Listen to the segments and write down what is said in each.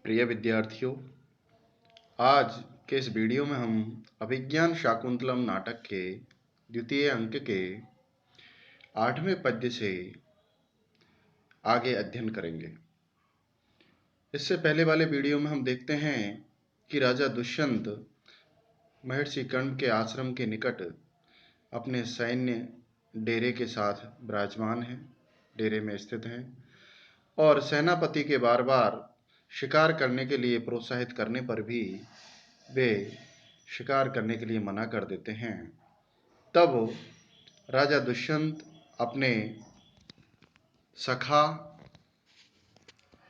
प्रिय विद्यार्थियों, आज के इस वीडियो में हम अभिज्ञान शाकुंतलम नाटक के द्वितीय अंक के 8वें पद्य से आगे अध्ययन करेंगे। इससे पहले वाले वीडियो में हम देखते हैं कि राजा दुष्यंत महर्षि कर्ण के आश्रम के निकट अपने सैन्य डेरे के साथ विराजमान हैं, डेरे में स्थित हैं और सेनापति के बार बार शिकार करने के लिए प्रोत्साहित करने पर भी वे शिकार करने के लिए मना कर देते हैं। तब राजा दुष्यंत अपने सखा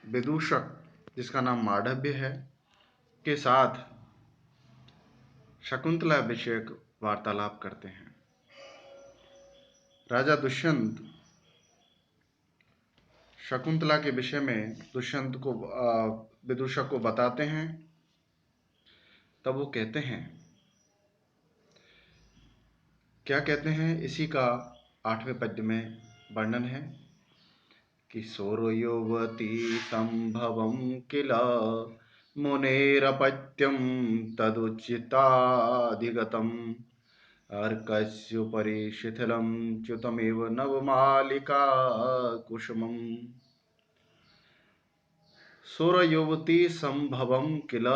विदूषक, जिसका नाम मांडव्य है, के साथ शकुंतला विषयक वार्तालाप करते हैं। राजा दुष्यंत शकुंतला के विषय में दुष्यंत को विदूषक को बताते हैं। तब वो कहते हैं, क्या कहते हैं, इसी का 8वें पद्य में वर्णन है कि सौरयुवती संभवं किल मुनेरपत्यं तदुचिताधिगतम् अर्कस्योपरि शिथिलं च्युतमिव नवमालिका कुसुमम्। सौरयुवती संभवं किल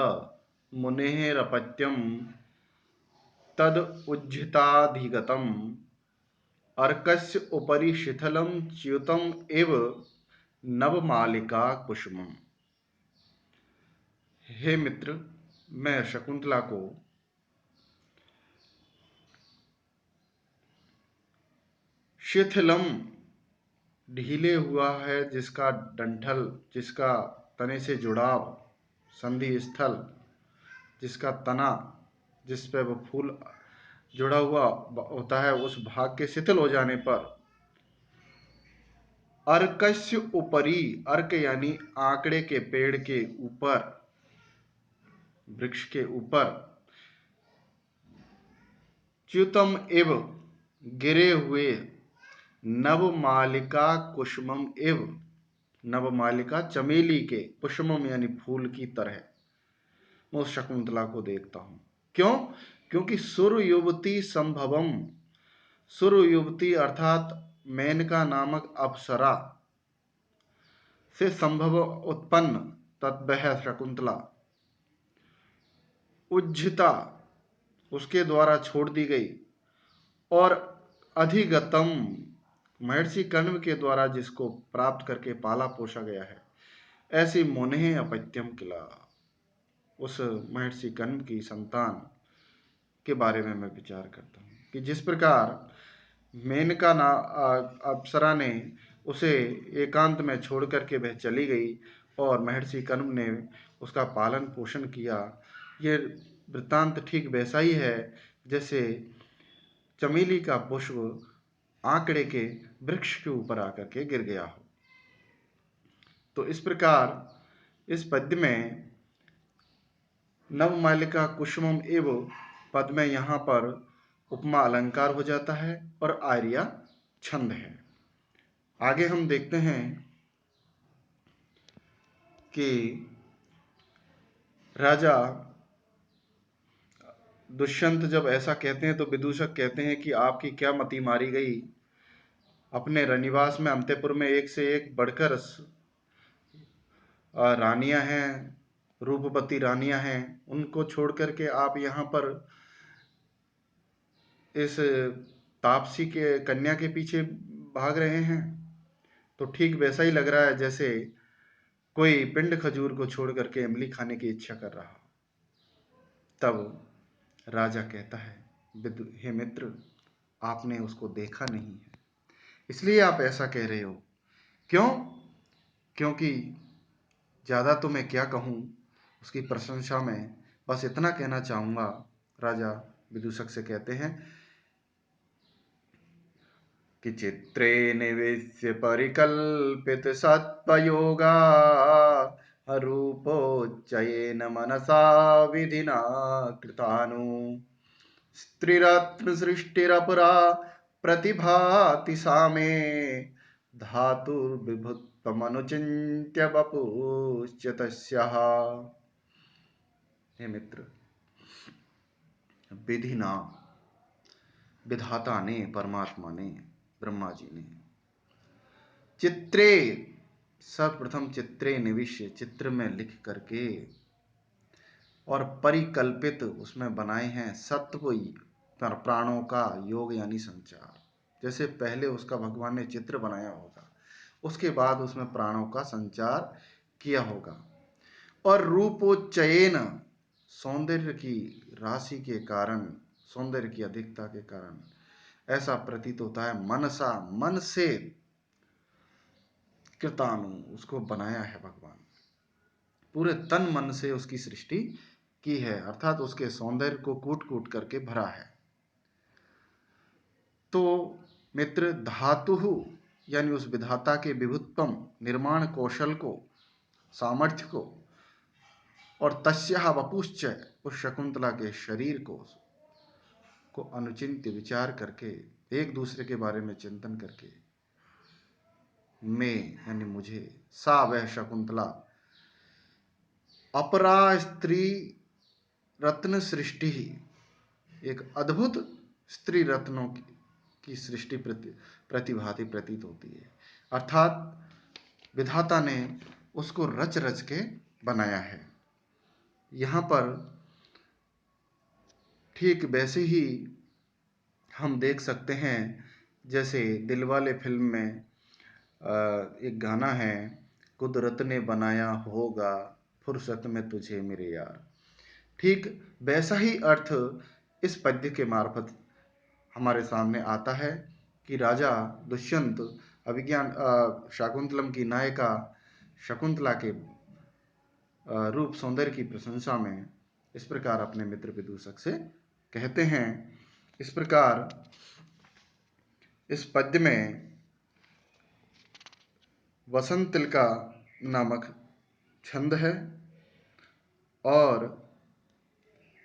मुनेरपत्यं तद उज्झिताधिगतम् अर्कस्य उपरि शिथिलं च्युतम् एव नवमालिका कुसुमम्। हे मित्र, मैं शकुंतला को शिथिलम ढीले हुआ है, जिसका डंठल, जिसका तने से जुड़ाव, संधि स्थल, जिसका तना, जिस पे वो फूल जुड़ा हुआ होता है, उस भाग के शिथिल हो जाने पर अर्कस्य ऊपरी, अर्क यानी आंकड़े के पेड़ के ऊपर, वृक्ष के ऊपर, च्युतम एव गिरे हुए, नवमालिका कुसुमम एव, नवमालिका चमेली के, कुसुमम यानी फूल की तरह मैं उस शकुंतला को देखता हूं। क्यों? क्योंकि सुर युवती संभवम, सुर युवती अर्थात मेनका नामक अप्सरा से संभव उत्पन्न तद्वह शकुंतला, उज्झिता उसके द्वारा छोड़ दी गई, और अधिगतम महर्षि कण्व के द्वारा जिसको प्राप्त करके पाला पोषा गया है, ऐसी मुनेह अपत्यम किला, उस महर्षि कण्व की संतान के बारे में मैं विचार करता हूँ कि जिस प्रकार मेनका अप्सरा ने उसे एकांत में छोड़ करके वह चली गई और महर्षि कण्व ने उसका पालन पोषण किया। ये वृत्तांत ठीक वैसा ही है जैसे चमेली का पुष्प आंकड़े के वृक्ष के ऊपर आकर के गिर गया हो। तो इस प्रकार इस पद्य में नवमालिका कुसुमम एव पद में यहाँ पर उपमा अलंकार हो जाता है और आर्या छंद है। आगे हम देखते हैं कि राजा दुष्यंत जब ऐसा कहते हैं तो विदूषक कहते हैं कि आपकी क्या मति मारी गई, अपने रनिवास में अंतःपुर में एक से एक बढ़कर रानियां हैं, रूपवती रानियां हैं, उनको छोड़ करके आप यहाँ पर इस तापसी के कन्या के पीछे भाग रहे हैं। तो ठीक वैसा ही लग रहा है जैसे कोई पिंड खजूर को छोड़ करके इमली खाने की इच्छा कर रहा। तब राजा कहता है, हे मित्र, आपने उसको देखा नहीं है, इसलिए आप ऐसा कह रहे हो। क्यों? क्योंकि ज़्यादा तो मैं क्या कहूँ उसकी प्रशंसा में, बस इतना कहना चाहूँगा। राजा विदूषक से कहते हैं कि चित्रे निवेश्य परिकल्पित सत्वयोगा रूपोच्चयेन मनसा विधिना कृतानु स्त्रीरत्न सृष्टिरपरा प्रतिभाति सा मे धातुर्विभुत तमनुचिन्त्य वपुश्च तस्याः। हे मित्र, विधिना, विधाता ने, परमात्मा ने, ब्रह्मा जी ने चित्रे, सर्वप्रथम चित्रे निविष्य, चित्र में लिख करके और परिकल्पित, उसमें बनाए हैं सत्व प्राणों का योग यानी संचार। जैसे पहले उसका भगवान ने चित्र बनाया होगा, उसके बाद उसमें प्राणों का संचार किया होगा। और रूपोच्चयेन, सौंदर्य की राशि के कारण, सौंदर्य की अधिकता के कारण ऐसा प्रतीत होता है मनसा, मन से कृतानु, उसको बनाया है भगवान, पूरे तन मन से उसकी सृष्टि की है, अर्थात उसके सौंदर्य को कूट कूट करके भरा है। तो मित्र, धातु यानी उस विधाता के विभुत्तम निर्माण कौशल को, सामर्थ्य को, और तस्याः वपुश्च, उस शकुंतला के शरीर को अनुचिंत्य, विचार करके, एक दूसरे के बारे में चिंतन करके, मैं यानी मुझे, सा वह शकुंतला, अपरा स्त्री रत्न सृष्टि, एक अद्भुत स्त्री रत्नों की सृष्टि प्रतिभाति प्रतीत होती है। अर्थात विधाता ने उसको रच रच के बनाया है। यहाँ पर ठीक वैसे ही हम देख सकते हैं जैसे दिलवाले फिल्म में एक गाना है, कुदरत ने बनाया होगा फुर्सत में तुझे मेरे यार। ठीक वैसा ही अर्थ इस पद्य के मार्फत हमारे सामने आता है कि राजा दुष्यंत अभिज्ञान शाकुंतलम की नायिका शकुंतला के रूप सौंदर्य की प्रशंसा में इस प्रकार अपने मित्र विदूषक से कहते हैं। इस प्रकार इस पद्य में वसंत तिलका नामक छंद है और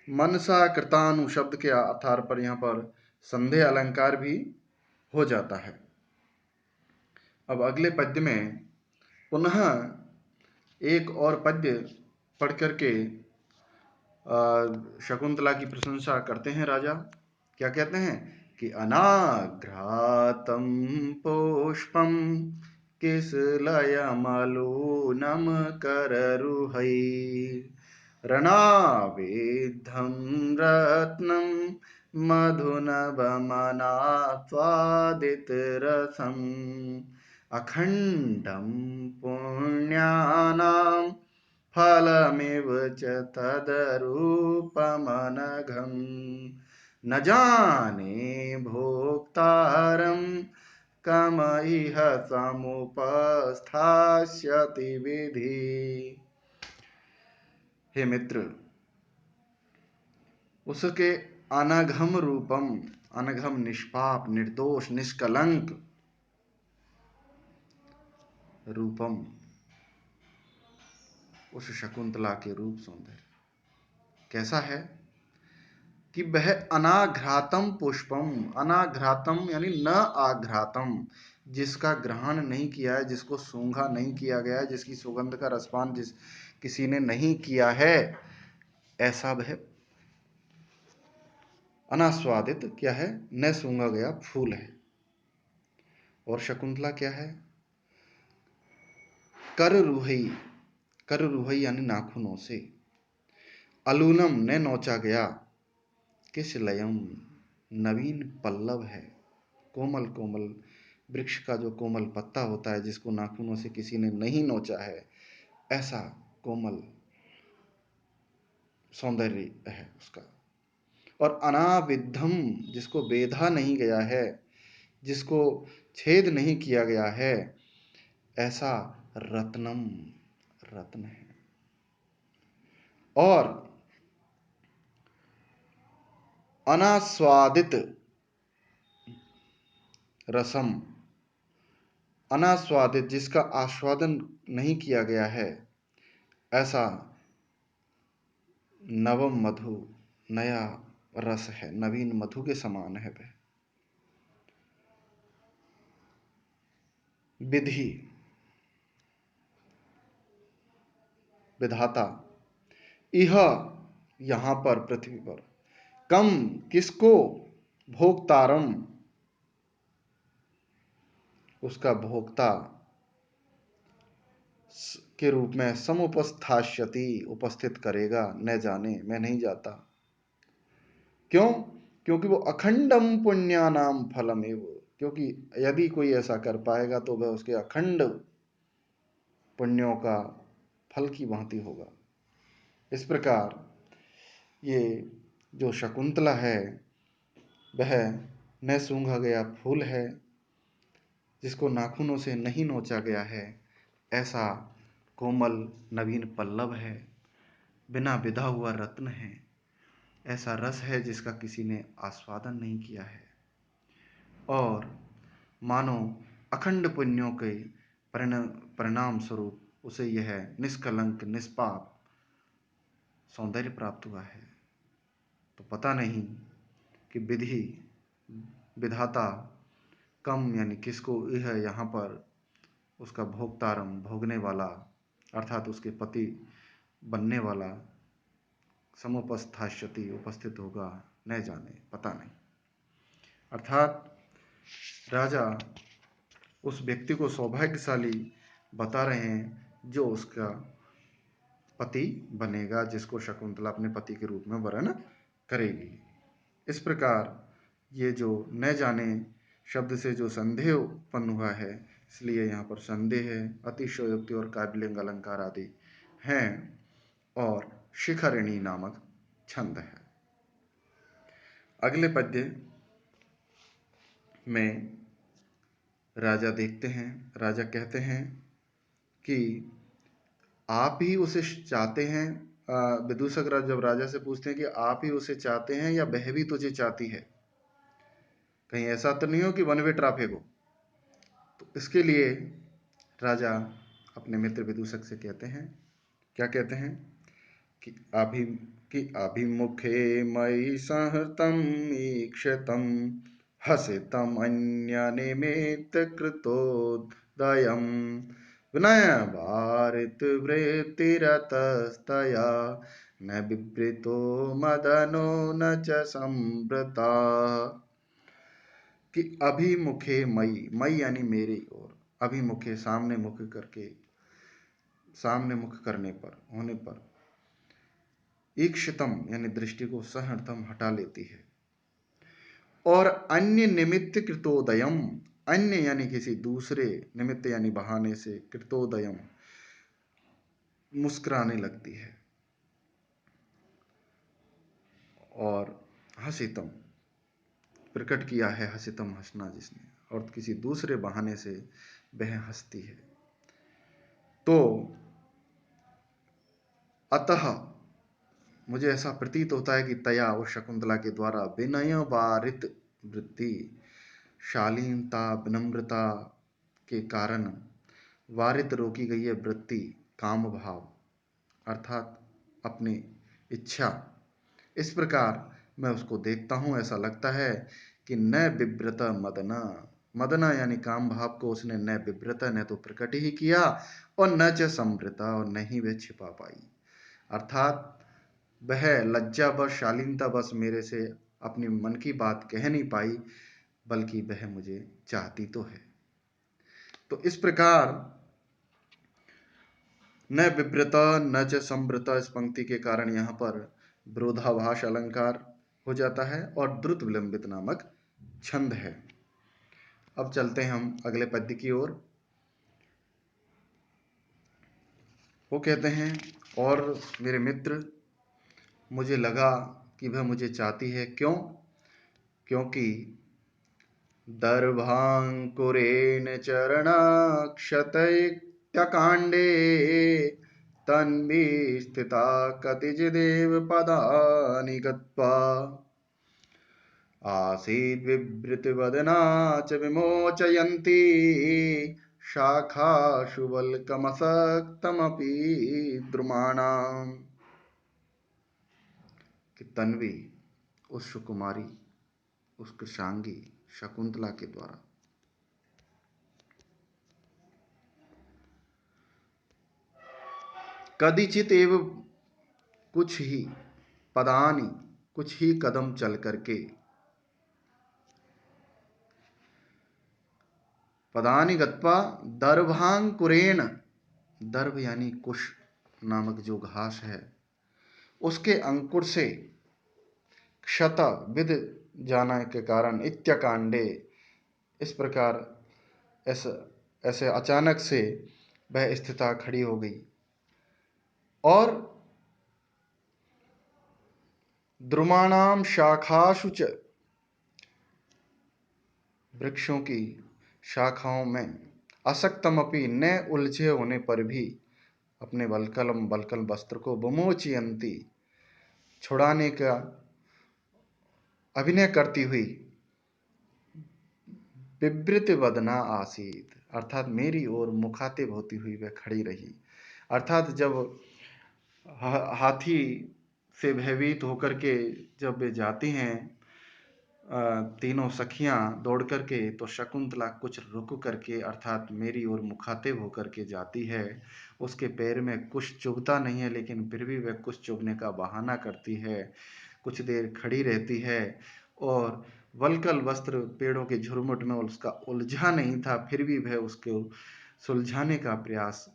मनसा कृतानु शब्द के आधार पर यहाँ पर संधेय अलंकार भी हो जाता है। अब अगले पद्य में पुनः एक और पद्य पढ़ करके शकुंतला की प्रशंसा करते हैं राजा। क्या कहते हैं कि अनाघ्रातं पुष्पं किसलयमलूनं कररुहै, रणावेद्धं रत्नं मधुनवमनास्वादितरसम्, अखण्डं पुण्यानां फलमिव च तदरूपमनघम्, न जाने भोक्तारं कम इह समुपस्थास्यति विधि। हे मित्र, उसके अनघम रूपम, अनघम निष्पाप, निर्दोष, निष्कलंक रूपम, उस शकुंतला के रूप सौंदर्य कैसा है कि वह अनाघ्रातम पुष्पम, अनाघ्रातम यानी न आघ्रातम, जिसका ग्रहण नहीं किया है, जिसको सूंघा नहीं किया गया है, जिसकी सुगंध का रसपान किसी ने नहीं किया है, ऐसा वह अनास्वादित क्या है, न सूंघा गया फूल है। और शकुंतला क्या है, कर रूहई, कर रूहई यानी नाखूनों से, अलूनम ने नोचा गया, किस लयम नवीन पल्लव है, कोमल कोमल वृक्ष का जो कोमल पत्ता होता है जिसको नाखूनों से किसी ने नहीं नोचा है, ऐसा कोमल सौंदर्य है उसका। और अनाविद्धम, जिसको बेधा नहीं गया है, जिसको छेद नहीं किया गया है, ऐसा रत्नम, रत्न है। और अनास्वादित रसम, अनास्वादित जिसका आस्वादन नहीं किया गया है, ऐसा नवम मधु, नया रस है, नवीन मधु के समान है वह। विधि, विधाता, इह यहाँ पर पृथ्वी पर, कम किसको, भोक्तारम उसका भोक्ता के रूप में, समुपस्थास्यति उपस्थित करेगा, न जाने मैं नहीं जाता। क्यों? क्योंकि वो अखंडम पुण्यानाम फलमेव, क्योंकि यदि कोई ऐसा कर पाएगा तो वह उसके अखंड पुण्यों का फल की भांति होगा। इस प्रकार ये जो शकुंतला है वह न सूंघा गया फूल है, जिसको नाखूनों से नहीं नोचा गया है, ऐसा कोमल नवीन पल्लव है, बिना विधा हुआ रत्न है, ऐसा रस है जिसका किसी ने आस्वादन नहीं किया है, और मानो अखंड पुण्यों के परिणाम स्वरूप उसे यह निष्कलंक निष्पाप सौंदर्य प्राप्त हुआ है। तो पता नहीं कि विधि विधाता कम यानी किसको, यह यहाँ पर उसका भोक्तारम भोगने वाला अर्थात उसके पति बनने वाला, समुपस्थास्यति उपस्थित होगा, न जाने पता नहीं। अर्थात राजा उस व्यक्ति को सौभाग्यशाली बता रहे हैं जो उसका पति बनेगा, जिसको शकुंतला अपने पति के रूप में वर्ण करेगी। इस प्रकार ये जो न जाने शब्द से जो संदेह उत्पन्न हुआ है, इसलिए यहाँ पर संदेह है, अतिशयोक्ति और काव्यलिंग अलंकार आदि हैं, और शिखरिणी नामक छंद है। अगले पद्य में राजा देखते हैं, राजा कहते हैं कि आप ही उसे चाहते हैं। विदूषक राज जब राजा से पूछते हैं कि आप ही उसे चाहते हैं या वह भी तुझे चाहती है, कहीं ऐसा तो नहीं हो कि वन वे ट्रैफिक हो। तो इसके लिए राजा अपने मित्र विदूषक से कहते हैं, क्या कहते हैं कि अभिमुखे मयि संहृतं ईक्षितं हसितं अन्यनिमित्त कृतोदयं विनय वारित वृत्तिरतस्तया न बिभृतो मदनो न च संवृता। कि अभिमुखे मई, मई यानी मेरी ओर, अभिमुखे सामने मुख करके, सामने मुख करने पर होने पर, ईक्षितम यानी दृष्टि को सहर्थम हटा लेती है, और अन्य निमित्त कृतोदयम, अन्य यानी किसी दूसरे निमित्त यानी बहाने से, कृतोदयम मुस्कुराने लगती है, और हसितम प्रकट किया है, हसितम हंसना जिसने, और किसी दूसरे बहाने से वह हंसती है। तो अतः मुझे ऐसा प्रतीत होता है कि तया और शकुंतला के द्वारा विनय वारित वृत्ति, शालीनता विनम्रता के कारण वारित रोकी गई है वृत्ति, काम भाव अर्थात अपनी इच्छा। इस प्रकार मैं उसको देखता हूँ, ऐसा लगता है कि न बिभ्रत मदना, मदना यानी काम भाव को उसने न बिभ्रत न तो प्रकट ही किया, और न च संवृता, और न ही वह छिपा पाई। अर्थात वह लज्जा व शालीनता बस मेरे से अपनी मन की बात कह नहीं पाई, बल्कि वह मुझे चाहती तो है। तो इस प्रकार न विव्रता न च संवृता, इस पंक्ति के कारण यहाँ पर विरोधाभास अलंकार हो जाता है, और द्रुत विलंबित नामक छंद है। अब चलते हैं हम अगले पद्य की ओर। वो कहते हैं, और मेरे मित्र, मुझे लगा कि वह मुझे चाहती है। क्यों? क्योंकि दर्भांकुरेण चरणाक्षतैत्यकाण्डे तन्वी स्थिता कतिचिदेव पदानि गत्वा आसीद्विवृतिवदना च विमोचयन्ती शाखाशुवल्कमसक्तमपि द्रुमाणाम्। कि तन्वी उस सुकुमारी, उस कृशांगी शकुंतला के द्वारा कदिचित एव कुछ ही पदानि, कुछ ही कदम चल करके, पदानि गत्वा दर्भांकुरेण, दर्भ यानी कुश नामक जो घास है उसके अंकुर से क्षत विद जाने के कारण इत्यकांडे, इस प्रकार ऐसे ऐसे अचानक से वह स्थिता खड़ी हो गई और द्रुमाणाम शाखाशु च, वृक्षों की शाखाओं में असक्तमपि, न उलझे होने पर भी अपने वल्कल वस्त्र को विमोचयन्ति, छुड़ाने का अभिनय करती हुई, विवृत वदना आसीत, अर्थात मेरी ओर मुखातिब होती हुई वह खड़ी रही। अर्थात जब हाथी से भयभीत होकर के जब वे जाती हैं तीनों सखियां दौड़ करके, तो शकुंतला कुछ रुक करके अर्थात मेरी ओर मुखातिब होकर के जाती है। उसके पैर में कुछ चुभता नहीं है, लेकिन फिर भी वह कुछ चुभने का बहाना करती है, कुछ देर खड़ी रहती है और वल्कल वस्त्र पेड़ों के झुरमुट में उसका उलझा नहीं था, फिर भी वह उसको सुलझाने का प्रयास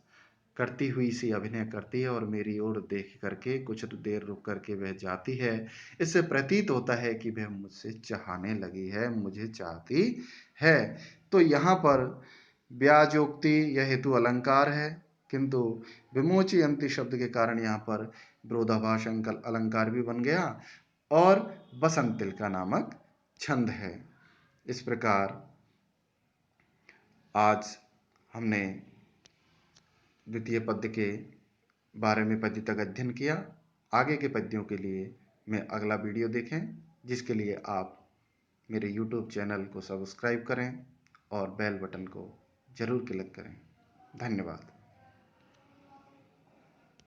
करती हुई सी अभिनय करती है और मेरी ओर देख करके कुछ देर रुक करके वह जाती है। इससे प्रतीत होता है कि वह मुझसे चाहने लगी है, मुझे चाहती है। तो यहाँ पर ब्याजोक्ति यह हेतु अलंकार है, किंतु विमोचयन्ति शब्द के कारण यहाँ पर विरोधाभास अलंकार भी बन गया और बसंत तिलका नामक छंद है। इस प्रकार आज हमने द्वितीय पद्य के बारे में पद्य तक अध्ययन किया। आगे के पद्यों के लिए मैं अगला वीडियो देखें, जिसके लिए आप मेरे YouTube चैनल को सब्सक्राइब करें और बेल बटन को जरूर क्लिक करें। धन्यवाद।